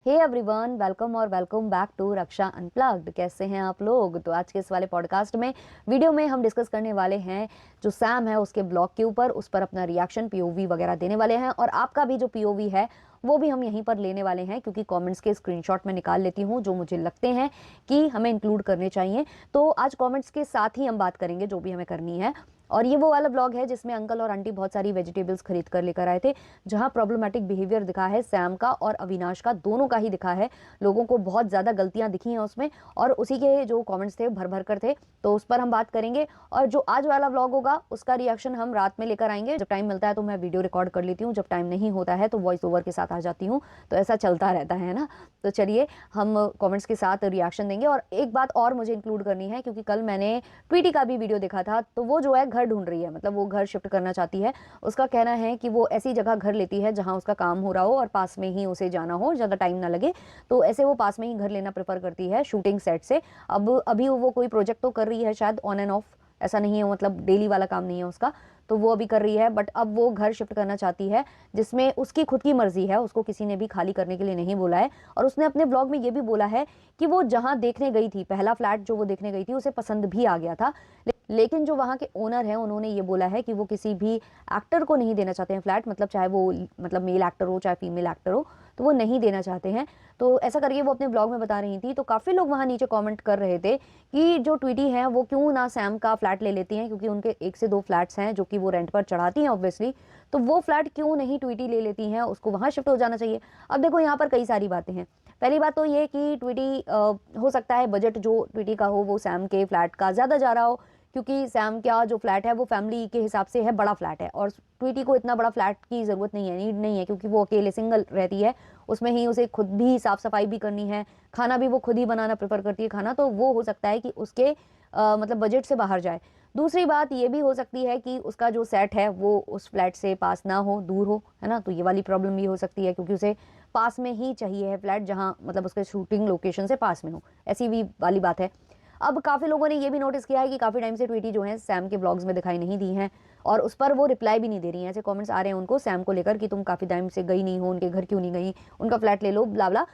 हे everyone, welcome और welcome back to Raksha unplugged. कैसे हैं आप लोग? तो आज के इस वाले पॉडकास्ट में वीडियो में हम डिस्कस करने वाले हैं जो सैम है उसके ब्लॉग के ऊपर, उस पर अपना रिएक्शन पीओवी वगैरह देने वाले हैं। और आपका भी जो पीओवी है वो भी हम यहीं पर लेने वाले हैं, क्योंकि कमेंट्स के स्क्रीनशॉट में निकाल लेती हूँ जो मुझे लगते हैं कि हमें इंक्लूड करने चाहिए। तो आज कमेंट्स के साथ ही हम बात करेंगे जो भी हमें करनी है। और ये वो वाला ब्लॉग है जिसमें अंकल और आंटी बहुत सारी वेजिटेबल्स खरीद कर लेकर आए थे, जहां प्रॉब्लमेटिक बिहेवियर दिखा है सैम का और अविनाश का, दोनों का ही दिखा है। लोगों को बहुत ज़्यादा गलतियां दिखी हैं उसमें, और उसी के जो कमेंट्स थे भर भर कर थे, तो उस पर हम बात करेंगे। और जो आज वाला ब्लॉग होगा उसका रिएक्शन हम रात में लेकर आएंगे। जब टाइम मिलता है तो मैं वीडियो रिकॉर्ड कर लेती हूँ, जब टाइम नहीं होता है तो वॉइस ओवर के साथ आ जाती हूँ। तो ऐसा चलता रहता है ना। तो चलिए हम कमेंट्स के साथ रिएक्शन देंगे। और एक बात और मुझे इंक्लूड करनी है, क्योंकि कल मैंने ट्वीटी का भी वीडियो देखा था, तो वो जो है घर ढूंढ रही है, मतलब वो घर शिफ्ट करना चाहती है। उसका कहना है कि वो ऐसी जगह घर लेती है जहां उसका काम हो रहा हो और पास में ही उसे जाना हो, ज़्यादा टाइम ना लगे। तो ऐसे वो पास में ही घर लेना प्रेफर करती है शूटिंग सेट से। अब अभी वो कोई प्रोजेक्ट तो कर रही है शायद ऑन एंड ऑफ, ऐसा नहीं है, मतलब डेली वाला काम नहीं है उसका, तो वो अभी कर रही है। बट अब वो घर शिफ्ट करना चाहती है जिसमें उसकी खुद की मर्जी है, उसको किसी ने भी खाली करने के लिए नहीं बोला है। और उसने अपने ब्लॉग में ये भी बोला है कि वो जहां देखने गई थी, पहला फ्लैट जो वो देखने गई थी, उसे पसंद भी आ गया था। लेकिन जो वहाँ के ओनर हैं उन्होंने ये बोला है कि वो किसी भी एक्टर को नहीं देना चाहते हैं फ्लैट, मतलब चाहे वो मतलब मेल एक्टर हो चाहे फीमेल एक्टर हो, तो वो नहीं देना चाहते हैं। तो ऐसा करके वो अपने ब्लॉग में बता रही थी। तो काफ़ी लोग वहाँ नीचे कमेंट कर रहे थे कि जो ट्वीटी हैं वो क्यों ना सैम का फ्लैट ले लेती हैं, क्योंकि उनके 1 से 2 फ्लैट्स हैं जो कि वो रेंट पर चढ़ाती हैं ऑब्वियसली। तो वो फ्लैट क्यों नहीं ट्वीटी ले लेती हैं, उसको वहाँ शिफ्ट हो जाना चाहिए। अब देखो यहाँ पर कई सारी बातें हैं। पहली बात तो ये कि ट्वीटी हो सकता है बजट जो ट्वीटी का हो वो सैम के फ्लैट का ज़्यादा जा रहा हो, क्योंकि सैम का जो फ्लैट है वो फैमिली के हिसाब से है, बड़ा फ्लैट है, और ट्वीटी को इतना बड़ा फ्लैट की ज़रूरत नहीं है, नीड नहीं है, क्योंकि वो अकेले सिंगल रहती है। उसमें ही उसे खुद भी साफ़ सफाई भी करनी है, खाना भी वो खुद ही बनाना प्रेफर करती है खाना, तो वो हो सकता है कि उसके मतलब बजट से बाहर जाए। दूसरी बात ये भी हो सकती है कि उसका जो सेट है वो उस फ्लैट से पास ना हो, दूर हो, है ना। तो ये वाली प्रॉब्लम भी हो सकती है, क्योंकि उसे पास में ही चाहिए है फ्लैट, जहाँ मतलब उसके शूटिंग लोकेशन से पास में हो, ऐसी भी वाली बात है। अब काफ़ी लोगों ने ये भी नोटिस किया है कि काफ़ी टाइम से ट्वीटी जो है सैम के ब्लॉग्स में दिखाई नहीं दी हैं, और उस पर वो रिप्लाई भी नहीं दे रही हैं। ऐसे कमेंट्स आ रहे हैं उनको सैम को लेकर कि तुम काफ़ी टाइम से गई नहीं हो, उनके घर क्यों नहीं गई, उनका फ्लैट ले लो, ब्ला ब्ला।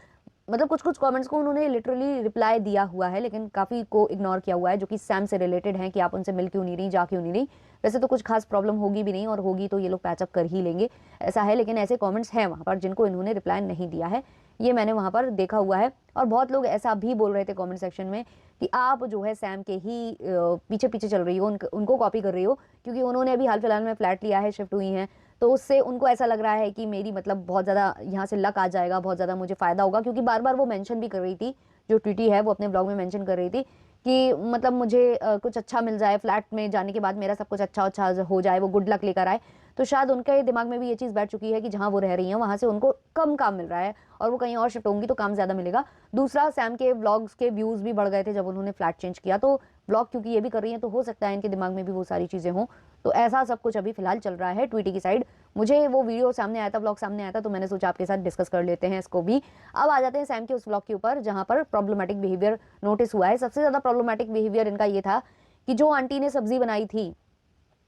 मतलब कुछ कुछ कमेंट्स को उन्होंने लिटरली रिप्लाई दिया हुआ है, लेकिन काफ़ी को इग्नोर किया हुआ है जो कि सैम से रिलेटेड हैं, कि आप उनसे मिल क्यों नहीं रही, जा क्यों नहीं रही। वैसे तो कुछ खास प्रॉब्लम होगी भी नहीं, और होगी तो ये लोग पैचअप कर ही लेंगे, ऐसा है। लेकिन ऐसे कमेंट्स हैं वहाँ पर जिनको इन्होंने रिप्लाई नहीं दिया है, ये मैंने वहाँ पर देखा हुआ है। और बहुत लोग ऐसा भी बोल रहे थे कमेंट सेक्शन में कि आप जो है सैम के ही पीछे पीछे चल रही हो, उनको कॉपी कर रही हो, क्योंकि उन्होंने अभी हाल फिलहाल में फ्लैट लिया है, शिफ्ट हुई हैं, तो उससे उनको ऐसा लग रहा है कि मेरी मतलब बहुत ज़्यादा यहाँ से लक आ जाएगा, बहुत ज़्यादा मुझे फ़ायदा होगा। क्योंकि बार बार वो मेंशन भी कर रही थी, जो ट्वीटी है वो अपने ब्लॉग में मेंशन कर रही थी कि मतलब मुझे कुछ अच्छा मिल जाए, फ्लैट में जाने के बाद मेरा सब कुछ अच्छा अच्छा हो जाए, वो गुड लक लेकर आए। तो शायद उनके दिमाग में भी ये चीज़ बैठ चुकी है कि जहाँ वो रह रही हैं वहाँ से उनको कम काम मिल रहा है, और वो कहीं और शिफ्ट होंगी तो काम ज़्यादा मिलेगा। दूसरा, सैम के व्लॉग्स के व्यूज़ भी बढ़ गए थे जब उन्होंने फ्लैट चेंज किया, तो व्लॉग क्योंकि ये भी कर रही हैं तो हो सकता है इनके दिमाग में भी वो सारी चीज़ें हों। तो ऐसा सब कुछ अभी फिलहाल चल रहा है ट्वीटी की साइड। मुझे वो वीडियो सामने आया था, ब्लॉग सामने आया था, तो मैंने सोचा आपके साथ डिस्कस कर लेते हैं इसको भी। अब आ जाते हैं सैम के उस ब्लॉग के ऊपर जहाँ पर प्रॉब्लमेटिक बिहेवियर नोटिस हुआ है। सबसे ज़्यादा प्रॉब्लमेटिक बिहेवियर इनका ये था कि जो आंटी ने सब्जी बनाई थी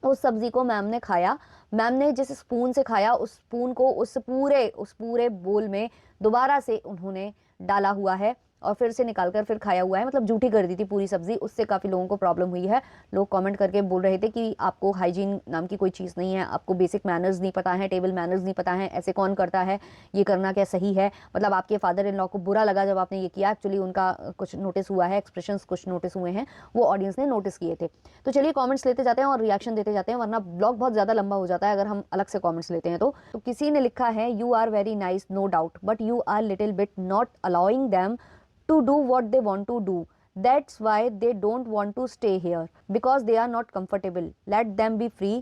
उस सब्जी को मैम ने खाया। मैम ने जिस स्पून से खाया उस स्पून को उस पूरे बोल में दोबारा से उन्होंने डाला हुआ है और फिर से निकालकर फिर खाया हुआ है, मतलब जूठी कर दी थी पूरी सब्जी। उससे काफ़ी लोगों को प्रॉब्लम हुई है। लोग कमेंट करके बोल रहे थे कि आपको हाइजीन नाम की कोई चीज़ नहीं है, आपको बेसिक मैनर्स नहीं पता है, टेबल मैनर्स नहीं पता है, ऐसे कौन करता है, ये करना क्या सही है। मतलब आपके फादर इन लॉ को बुरा लगा जब आपने ये किया। एक्चुअली उनका कुछ नोटिस हुआ है, एक्सप्रेशंस कुछ नोटिस हुए हैं, वो ऑडियंस ने नोटिस किए थे। तो चलिए कमेंट्स लेते जाते हैं और रिएक्शन देते जाते हैं, वरना ब्लॉग बहुत ज़्यादा लंबा हो जाता है अगर हम अलग से कमेंट्स लेते हैं। तो किसी ने लिखा है, you are very nice no doubt, but you are little bit not allowing them to do what they want to do. That's why they don't want to stay here, because they are not comfortable. Let them be free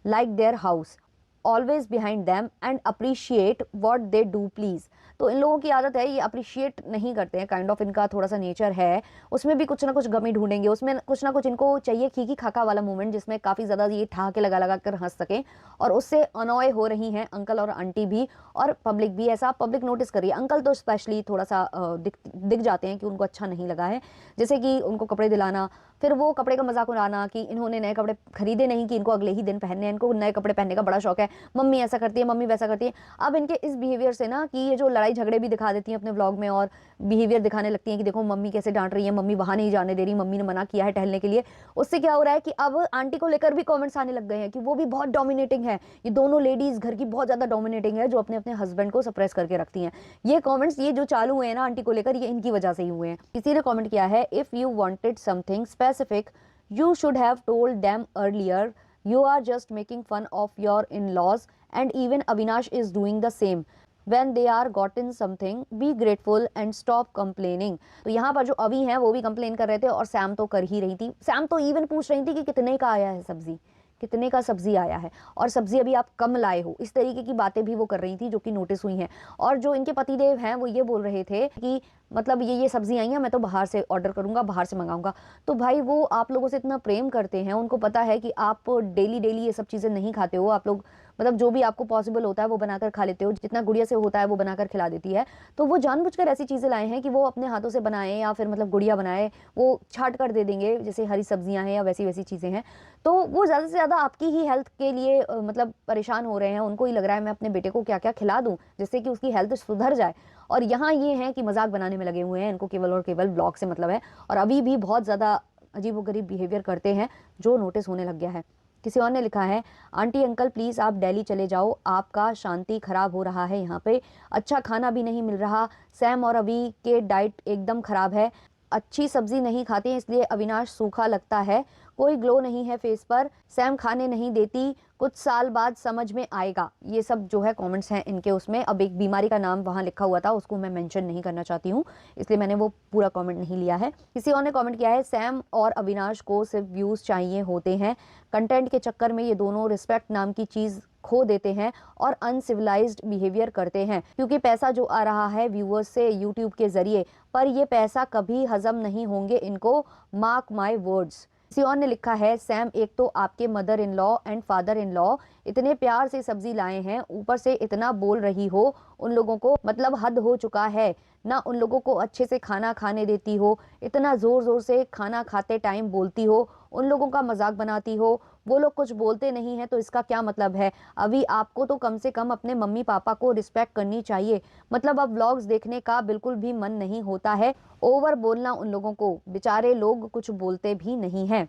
like their house. Always behind them and appreciate what they do please. तो इन लोगों की आदत है, ये appreciate नहीं करते हैं, kind of इनका थोड़ा सा नेचर है। उसमें भी कुछ ना कुछ गमी ढूंढेंगे, उसमें कुछ ना कुछ इनको चाहिए खीखी खाका वाला मोमेंट, जिसमें काफ़ी ज़्यादा ये ठहाके लगा लगा कर हंस सकें। और उससे अनॉय हो रही हैं अंकल और आंटी भी, और पब्लिक भी। ऐसा पब्लिक नोटिस करिए, अंकल तो स्पेशली थोड़ा सा दिख जाते हैं कि उनको अच्छा नहीं लगा है, जैसे कि उनको कपड़े दिलाना, फिर वो कपड़े का मजाक उड़ाना कि इन्होंने नए कपड़े खरीदे नहीं कि इनको अगले ही दिन पहनने हैं, इनको नए कपड़े पहनने का बड़ा शौक है, मम्मी ऐसा करती है, मम्मी वैसा करती है। अब इनके इस बिहेवियर से ना कि ये जो लड़ाई झगड़े भी दिखा देती हैं अपने व्लॉग में और बिहेवियर दिखाने लगती हैं कि देखो मम्मी कैसे डांट रही है, मम्मी वहां नहीं जाने दे रही, मम्मी ने मना किया है टहलने के लिए। उससे क्या हो रहा है कि अब आंटी को लेकर भी कमेंट्स आने लग गए हैं कि वो भी बहुत डोमिनेटिंग है, ये दोनों लेडीज घर की बहुत ज्यादा डोमिनेटिंग है जो अपने अपने हस्बैंड को सप्रेस करके रखती हैं। ये कमेंट्स ये जो चालू हुए हैं ना आंटी को लेकर, ये इनकी वजह से ही हुए हैं। किसी ने कमेंट किया है, if you wanted something specific you should have told them earlier, you are just making fun of your in-laws and even Avinash is doing the same when they are gotten something, be grateful and stop complaining। तो यहाँ पर जो अवी हैं वो भी complain कर रहे थे और सैम तो कर ही रही थी। सैम तो इवन पूछ रही थी कि कितने का आया है सब्जी, कितने का सब्जी आया है और सब्जी अभी आप कम लाए हो, इस तरीके की बातें भी वो कर रही थी जो कि नोटिस हुई हैं। और जो इनके पतिदेव हैं वो ये बोल रहे थे कि मतलब ये सब्जी आई हैं, मैं तो बाहर से ऑर्डर करूंगा, बाहर से मंगाऊंगा। तो भाई वो आप लोगों से इतना प्रेम करते हैं, उनको पता है कि आप डेली डेली ये सब चीज़ें नहीं खाते हो, आप लोग मतलब जो भी आपको पॉसिबल होता है वो बनाकर खा लेते हो, जितना गुड़िया से होता है वो बनाकर खिला देती है। तो वो जानबूझकर ऐसी चीज़ें लाए हैं कि वो अपने हाथों से बनाए या फिर मतलब गुड़िया बनाए, वो छाट कर दे देंगे, जैसे हरी सब्जियां हैं या वैसी वैसी चीज़ें हैं। तो वो ज़्यादा से ज़्यादा आपकी ही हेल्थ के लिए मतलब परेशान हो रहे हैं। उनको ही लग रहा है मैं अपने बेटे को क्या क्या खिला दूँ जिससे कि उसकी हेल्थ सुधर जाए। और यहाँ ये है कि मजाक बनाने में लगे हुए हैं, इनको केवल और केवल ब्लॉग से मतलब है। और अभी भी बहुत ज़्यादा अजीबोगरीब बिहेवियर करते हैं जो नोटिस होने लग गया है। किसी और ने लिखा है, आंटी अंकल प्लीज़ आप दिल्ली चले जाओ, आपका शांति खराब हो रहा है, यहाँ पे अच्छा खाना भी नहीं मिल रहा, सैम और अभी के डाइट एकदम खराब है, अच्छी सब्जी नहीं खाते हैं इसलिए अविनाश सूखा लगता है, कोई ग्लो नहीं है फेस पर, सैम खाने नहीं देती, कुछ साल बाद समझ में आएगा। ये सब जो है कमेंट्स हैं इनके उसमें। अब एक बीमारी का नाम वहाँ लिखा हुआ था, उसको मैं मेंशन नहीं करना चाहती हूँ इसलिए मैंने वो पूरा कमेंट नहीं लिया है। किसी और ने कमेंट किया है, सैम और अविनाश को सिर्फ व्यूज चाहिए होते हैं, कंटेंट के चक्कर में ये दोनों रिस्पेक्ट नाम की चीज़ खो देते हैं और अनसिविलाइज्ड बिहेवियर करते हैं क्योंकि पैसा जो आ रहा है व्यूअर्स से यूट्यूब के जरिए, पर ये पैसा कभी हजम नहीं होंगे इनको, मार्क माय वर्ड्स। किसी और ने लिखा है, सैम एक तो आपके mother in law and father in law इतने प्यार से सब्जी लाए हैं, ऊपर से इतना बोल रही हो उन लोगों को, मतलब हद हो चुका है ना, उन लोगों को अच्छे से खाना खाने देती हो, इतना जोर जोर से खाना खाते टाइम बोलती हो, उन लोगों का मजाक बनाती हो, वो लोग कुछ बोलते नहीं है तो इसका क्या मतलब है। अभी आपको तो कम से कम अपने मम्मी पापा को रिस्पेक्ट करनी चाहिए, मतलब अब व्लॉग्स देखने का बिल्कुल भी मन नहीं होता है, ओवर बोलना उन लोगों को, बेचारे लोग कुछ बोलते भी नहीं हैं।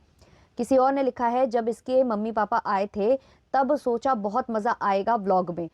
किसी और ने लिखा है, जब इसके मम्मी पापा आए थे तब सोचा बहुत मज़ा आएगा व्लॉग में,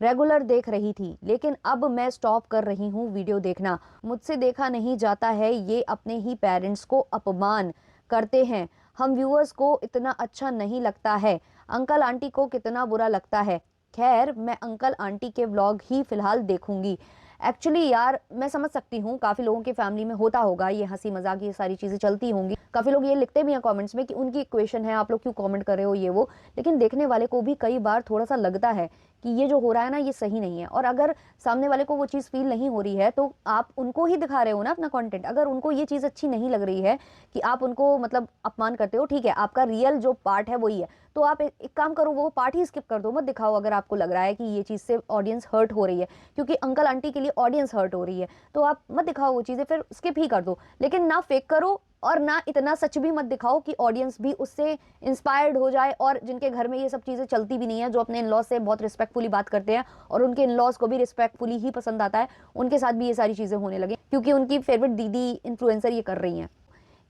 रेगुलर देख रही थी, लेकिन अब मैं स्टॉप कर रही हूँ वीडियो देखना, मुझसे देखा नहीं जाता है, ये अपने ही पेरेंट्स को अपमान करते हैं, हम व्यूअर्स को इतना अच्छा नहीं लगता है, अंकल आंटी को कितना बुरा लगता है, खैर मैं अंकल आंटी के व्लॉग ही फिलहाल देखूंगी। एक्चुअली यार मैं समझ सकती हूँ, काफ़ी लोगों की फैमिली में होता होगा ये हंसी मजाक, ये सारी चीज़ें चलती होंगी, काफ़ी लोग ये लिखते भी हैं कमेंट्स में कि उनकी इक्वेशन है, आप लोग क्यों कमेंट कर रहे हो ये वो, लेकिन देखने वाले को भी कई बार थोड़ा सा लगता है कि ये जो हो रहा है ना ये सही नहीं है। और अगर सामने वाले को वो चीज़ फील नहीं हो रही है तो आप उनको ही दिखा रहे हो ना अपना कंटेंट। अगर उनको ये चीज़ अच्छी नहीं लग रही है कि आप उनको मतलब अपमान करते हो, ठीक है आपका रियल जो पार्ट है वही है, तो आप एक काम करो, वो पार्ट ही स्किप कर दो, मत दिखाओ अगर आपको लग रहा है कि ये चीज़ से ऑडियंस हर्ट हो रही है, क्योंकि अंकल आंटी के लिए ऑडियंस हर्ट हो रही है तो आप मत दिखाओ वो चीज़ें, फिर स्किप ही कर दो। लेकिन ना फेक करो और ना इतना सच भी मत दिखाओ कि ऑडियंस भी उससे इंस्पायर्ड हो जाए, और जिनके घर में ये सब चीज़ें चलती भी नहीं है, जो अपने इन लॉज से बहुत रिस्पेक्टफुली बात करते हैं और उनके इन लॉज को भी रिस्पेक्टफुली ही पसंद आता है, उनके साथ भी ये सारी चीज़ें होने लगे क्योंकि उनकी फेवरेट दीदी इन्फ्लुएंसर ये कर रही हैं।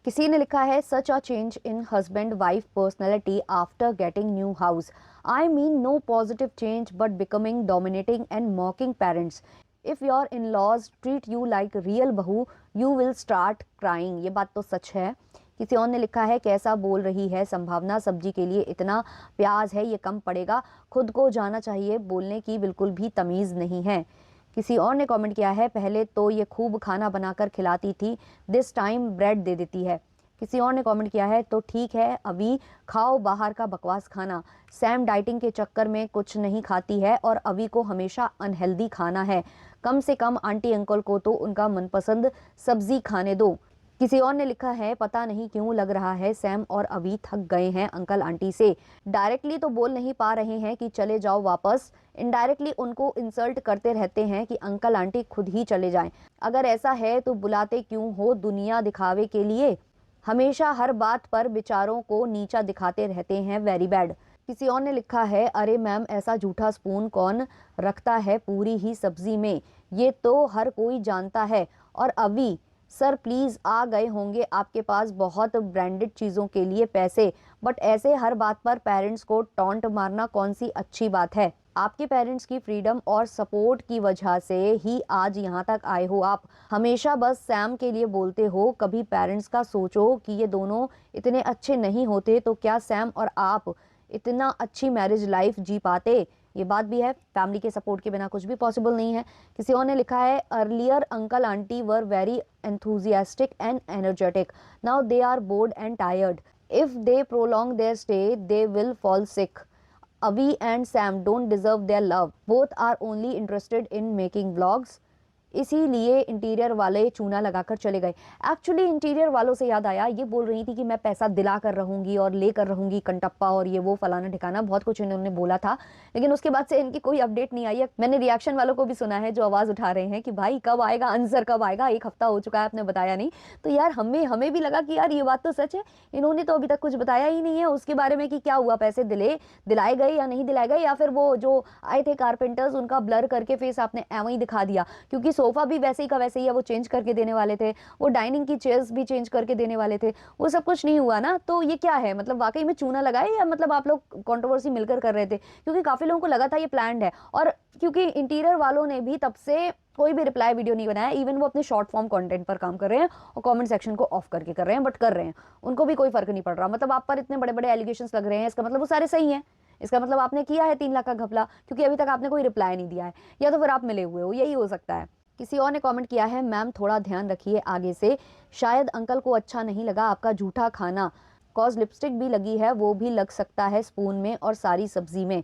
किसी ने लिखा है, such a change in husband wife personality after getting new house, I mean no positive change but becoming dominating and mocking parents, if your in laws treat you like real bahu you will start crying. ये बात तो सच है। किसी और ने लिखा है, कैसा बोल रही है संभावना, सब्जी के लिए इतना प्याज है ये कम पड़ेगा, खुद को जाना चाहिए, बोलने की बिल्कुल भी तमीज़ नहीं है। किसी और ने कमेंट किया है, पहले तो ये खूब खाना बनाकर खिलाती थी, दिस टाइम ब्रेड दे देती है। किसी और ने कमेंट किया है, तो ठीक है अभी खाओ बाहर का बकवास खाना, सैम डाइटिंग के चक्कर में कुछ नहीं खाती है और अभी को हमेशा अनहेल्दी खाना है, कम से कम आंटी अंकल को तो उनका मनपसंद सब्जी खाने दो। किसी और ने लिखा है, पता नहीं क्यों लग रहा है सैम और अभी थक गए हैं अंकल आंटी से, डायरेक्टली तो बोल नहीं पा रहे हैं कि चले जाओ वापस, इनडायरेक्टली उनको इंसल्ट करते रहते हैं कि अंकल आंटी खुद ही चले जाएं, अगर ऐसा है तो बुलाते क्यों हो दुनिया दिखावे के लिए, हमेशा हर बात पर बेचारों को नीचा दिखाते रहते हैं, वेरी बैड। किसी और ने लिखा है, अरे मैम ऐसा झूठा स्पून कौन रखता है पूरी ही सब्जी में, ये तो हर कोई जानता है। और अभी सर प्लीज़ आ गए होंगे आपके पास बहुत ब्रांडेड चीज़ों के लिए पैसे, बट ऐसे हर बात पर पेरेंट्स को टॉन्ट मारना कौन सी अच्छी बात है। आपके पेरेंट्स की फ्रीडम और सपोर्ट की वजह से ही आज यहाँ तक आए हो आप। हमेशा बस सैम के लिए बोलते हो, कभी पेरेंट्स का सोचो कि ये दोनों इतने अच्छे नहीं होते तो क्या सैम और आप इतना अच्छी मैरिज लाइफ जी पाते। ये बात भी है, फैमिली के सपोर्ट के बिना कुछ भी पॉसिबल नहीं है। किसी और ने लिखा है, earlier uncle aunty were very enthusiastic and energetic, now they are bored and tired, if they prolong their stay they will fall sick. Avi and Sam don't deserve their love, both are only interested in making vlogs, इसीलिए interior वाले चूना लगाकर चले गए। Actually interior वालों से याद आया, ये बोल रही थी कि मैं पैसा दिला कर रहूंगी और लेकर रहूंगी कंटप्पा और ये वो फलाना ठिकाना, बहुत कुछ इन्होंने बोला था, लेकिन उसके बाद से इनकी कोई अपडेट नहीं आई है। मैंने रिएक्शन वालों को भी सुना है जो आवाज उठा रहे हैं कि भाई कब आएगा आंसर, कब आएगा, 1 हफ्ता हो चुका है आपने बताया नहीं। तो यार हमें भी लगा कि यार ये बात तो सच है, इन्होंने तो अभी तक कुछ बताया ही नहीं है उसके बारे में कि क्या हुआ, पैसे दिलाए गए या नहीं दिलाए गए, या फिर वो जो आए थे कारपेंटर्स उनका ब्लर करके फेस आपने एवं ही दिखा दिया, क्योंकि सोफा भी वैसे ही का वैसे ही है, वो चेंज करके देने वाले थे, वो डाइनिंग की चेयर्स भी चेंज करके देने वाले थे, वो सब कुछ नहीं हुआ ना। तो ये क्या है, मतलब वाकई में चूना लगाए या मतलब आप लोग कंट्रोवर्सी मिलकर कर रहे थे, क्योंकि काफी लोगों को लगा था ये प्लान्ड है। और क्योंकि इंटीरियर वालों ने भी तब से कोई भी रिप्लाई वीडियो नहीं बनाया, इवन वो अपने शॉर्ट फॉर्म कंटेंट पर काम कर रहे हैं और कमेंट सेक्शन को ऑफ करके कर रहे हैं, बट कर रहे हैं, उनको भी कोई फर्क नहीं पड़ रहा। मतलब आप पर इतने बड़े बड़े एलिगेशंस लग रहे हैं, इसका मतलब वो सारे सही हैं, इसका मतलब आपने किया है 3 लाख का घपला, क्योंकि अभी तक आपने कोई रिप्लाई नहीं दिया है, या तो फिर आप मिले हुए हो, यही हो सकता है। किसी और ने कमेंट किया है, मैम थोड़ा ध्यान रखिए आगे से, शायद अंकल को अच्छा नहीं लगा आपका झूठा खाना, कॉज लिपस्टिक भी लगी है, वो भी लग सकता है स्पून में और सारी सब्जी में।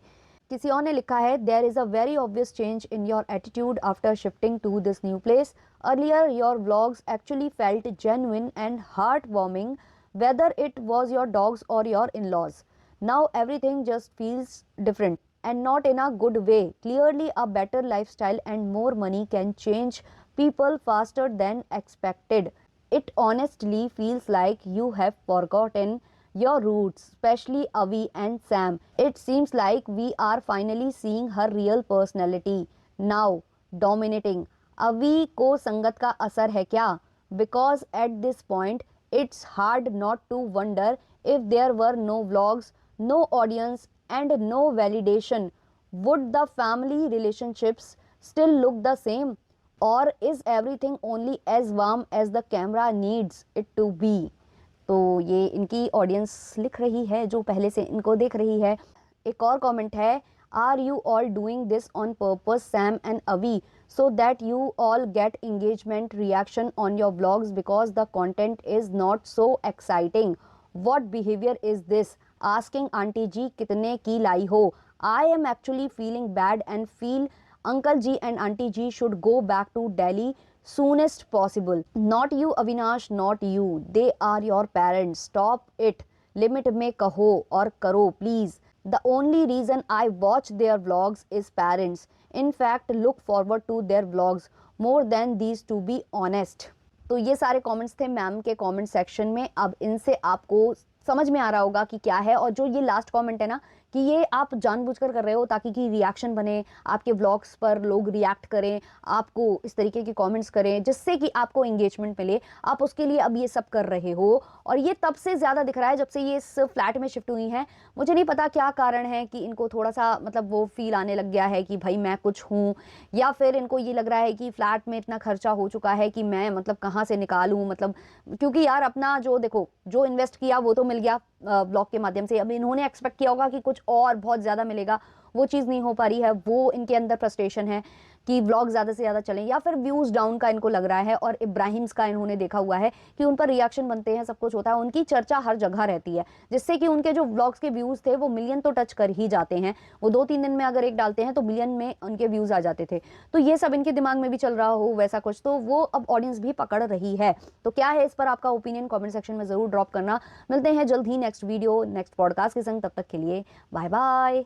किसी और ने लिखा है, there is a very obvious change in your attitude after shifting to this new place, earlier your vlogs actually felt genuine and heart warming, whether it was your dogs or your in laws, now everything just feels different and not in a good way. Clearly a better lifestyle and more money can change people faster than expected. It honestly feels like you have forgotten your roots, especially Avi and Sam. It seems like we are finally seeing her real personality now dominating. Avi को संगत का असर है क्या? Because at this point it's hard not to wonder if there were no vlogs, no audience and no validation, would the family relationships still look the same, or is everything only as warm as the camera needs it to be? तो ये इनकी audience लिख रही है जो पहले से इनको देख रही है। एक और कमेंट है, are you all doing this on purpose Sam and Avi, so that you all get engagement reaction on your vlogs because the content is not so exciting? What behavior is this? Asking aunty ji कितने की लाई हो? I am actually feeling bad and feel uncle ji and auntie ji should go back to Delhi soonest possible. Not you Avinash, not you. They are your parents. Stop it. Limit में कहो और करो please. The only reason I watch their vlogs is parents. In fact, look forward to their vlogs more than these to be honest. तो ये सारे comments थे ma'am के comment section में। अब इनसे आपको समझ में आ रहा होगा कि क्या है, और जो ये लास्ट कमेंट है ना कि ये आप जानबूझकर कर रहे हो ताकि कि रिएक्शन बने, आपके व्लॉग्स पर लोग रिएक्ट करें, आपको इस तरीके के कमेंट्स करें जिससे कि आपको एंगेजमेंट मिले, आप उसके लिए अब ये सब कर रहे हो। और ये तब से ज़्यादा दिख रहा है जब से ये इस फ्लैट में शिफ्ट हुई हैं। मुझे नहीं पता क्या कारण है कि इनको थोड़ा सा मतलब वो फील आने लग गया है कि भाई मैं कुछ हूँ, या फिर इनको ये लग रहा है कि फ्लैट में इतना खर्चा हो चुका है कि मैं मतलब कहाँ से निकालूँ, मतलब क्योंकि यार अपना जो देखो जो इन्वेस्ट किया वो तो मिल गया ब्लॉग के माध्यम से, अब इन्होंने एक्सपेक्ट किया होगा कि कुछ और बहुत ज़्यादा मिलेगा, वो चीज़ नहीं हो पा रही है, वो इनके अंदर फ्रस्ट्रेशन है कि व्लॉग ज़्यादा से ज़्यादा चलें, या फिर व्यूज़ डाउन का इनको लग रहा है। और इब्राहिम्स का इन्होंने देखा हुआ है कि उन पर रिएक्शन बनते हैं, सब कुछ होता है, उनकी चर्चा हर जगह रहती है, जिससे कि उनके जो व्लॉग्स के व्यूज़ थे वो मिलियन तो टच कर ही जाते हैं, वो 2-3 दिन में अगर एक डालते हैं तो मिलियन में उनके व्यूज़ आ जाते थे। तो ये सब इनके दिमाग में भी चल रहा हो वैसा कुछ, तो वो अब ऑडियंस भी पकड़ रही है। तो क्या है इस पर आपका ओपिनियन कॉमेंट सेक्शन में ज़रूर ड्रॉप करना। मिलते हैं जल्द ही नेक्स्ट वीडियो नेक्स्ट पॉडकास्ट के संग, तब तक के लिए बाय बाय।